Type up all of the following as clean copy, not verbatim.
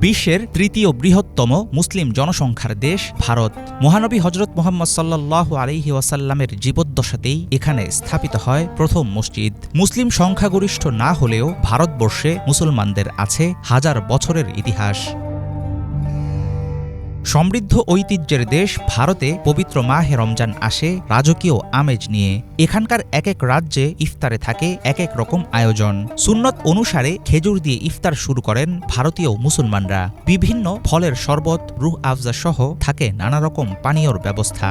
বিশ্বের তৃতীয় বৃহত্তম মুসলিম জনসংখ্যার দেশ ভারত। মহানবী হজরত মুহাম্মদ সাল্লাল্লাহু আলাইহি ওয়াসাল্লামের জীবদ্দশাতেই এখানে স্থাপিত হয় প্রথম মসজিদ। মুসলিম সংখ্যাগরিষ্ঠ না হলেও ভারতবর্ষে মুসলমানদের আছে হাজার বছরের ইতিহাস। সমৃদ্ধ ঐতিহ্যের দেশ ভারতে পবিত্র মাহে রমজান আসে রাজকীয় আমেজ নিয়ে। এখানকার এক এক রাজ্যে ইফতারে থাকে এক এক রকম আয়োজন। সুন্নত অনুসারে খেজুর দিয়ে ইফতার শুরু করেন ভারতীয় মুসলমানরা। বিভিন্ন ফলের শরবত, রুহ আফজা সহ থাকে নানা রকম পানীয়র ব্যবস্থা।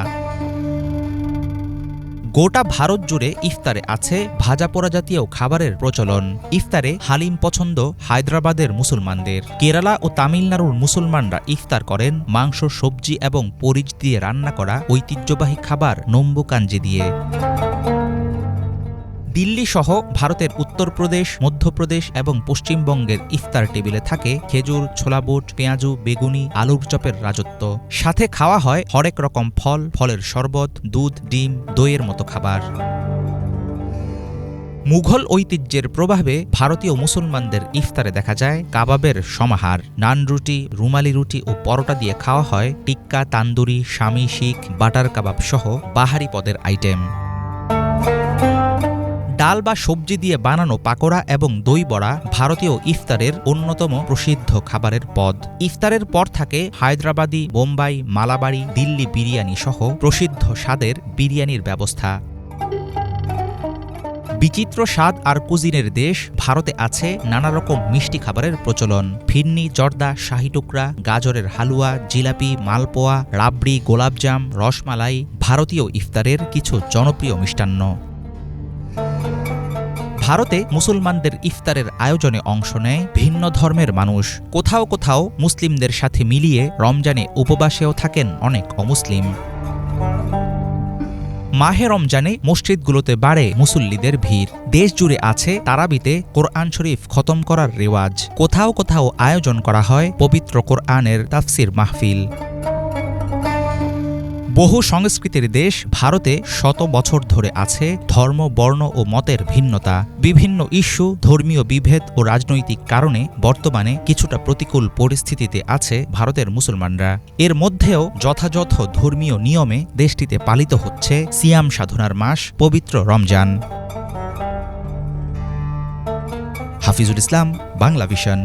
গোটা ভারত জুড়ে ইফতারে আছে ভাজা পোড়া জাতীয় খাবারের প্রচলন। ইফতারে হালিম পছন্দ হায়দ্রাবাদের মুসলমানদের। কেরালা ও তামিলনাড়ুর মুসলমানরা ইফতার করেন মাংস, সবজি এবং পরিচ দিয়ে রান্না করা ঐতিহ্যবাহী খাবার নম্বু কাঞ্জি দিয়ে। দিল্লি সহ ভারতের উত্তরপ্রদেশ, মধ্যপ্রদেশ এবং পশ্চিমবঙ্গের ইফতার টেবিলে থাকে খেজুর, ছোলা বুট, পেঁয়াজু, বেগুনি, আলুর চপের রাজত্ব। সাথে খাওয়া হয় হরেক রকম ফল, ফলের শরবত, দুধ, ডিম, দইয়ের মতো খাবার। মুঘল ঐতিহ্যের প্রভাবে ভারতীয় মুসলমানদের ইফতারে দেখা যায় কাবাবের সমাহার। নান রুটি, রুমালি রুটি ও পরোটা দিয়ে খাওয়া হয় টিক্কা, তান্দুরি, শামি, শিখ, বাটার কাবাব সহ বাহারি পদের আইটেম। ডাল বা সবজি দিয়ে বানানো পাকোড়া এবং দই বড়া ভারতীয় ইফতারের অন্যতম প্রসিদ্ধ খাবারের পদ। ইফতারের পর থাকে হায়দ্রাবাদি, বোম্বাই, মালাবাড়ি, দিল্লি বিরিয়ানি সহ প্রসিদ্ধ স্বাদের বিরিয়ানির ব্যবস্থা। বিচিত্র স্বাদ আর কুজিনের দেশ ভারতে আছে নানা রকম মিষ্টি খাবারের প্রচলন। ফিরনি, জর্দা, শাহি টুকরা, গাজরের হালুয়া, জিলাপি, মালপোয়া, রাবড়ি, গোলাপজাম, রসমালাই ভারতীয় ইফতারের কিছু জনপ্রিয় মিষ্টান্ন। ভারতে মুসলমানদের ইফতারের আয়োজনে অংশ নেয় ভিন্ন ধর্মের মানুষ। কোথাও কোথাও মুসলিমদের সাথে মিলিয়ে রমজানে উপবাসেও থাকেন অনেক অমুসলিম। মাহে রমজানে মসজিদগুলোতে বাড়ে মুসল্লিদের ভিড়। দেশ জুড়ে আছে তারাবিতে কোরআন শরীফ খতম করার রেওয়াজ। কোথাও কোথাও আয়োজন করা হয় পবিত্র কোরআনের তাফসির মাহফিল। বহু সংস্কৃতির দেশ ভারতে শত বছর ধরে আছে ধর্ম, বর্ণ ও মতের ভিন্নতা। বিভিন্ন ইস্যু, ধর্মীয় বিভেদ ও রাজনৈতিক কারণে বর্তমানে কিছুটা প্রতিকূল পরিস্থিতিতে আছে ভারতের মুসলমানরা। এর মধ্যেও যথাযথ ধর্মীয় নিয়মে দেশটিতে পালিত হচ্ছে সিয়াম সাধনার মাস পবিত্র রমজান। হাফিজুল ইসলাম, বাংলা ভিশন।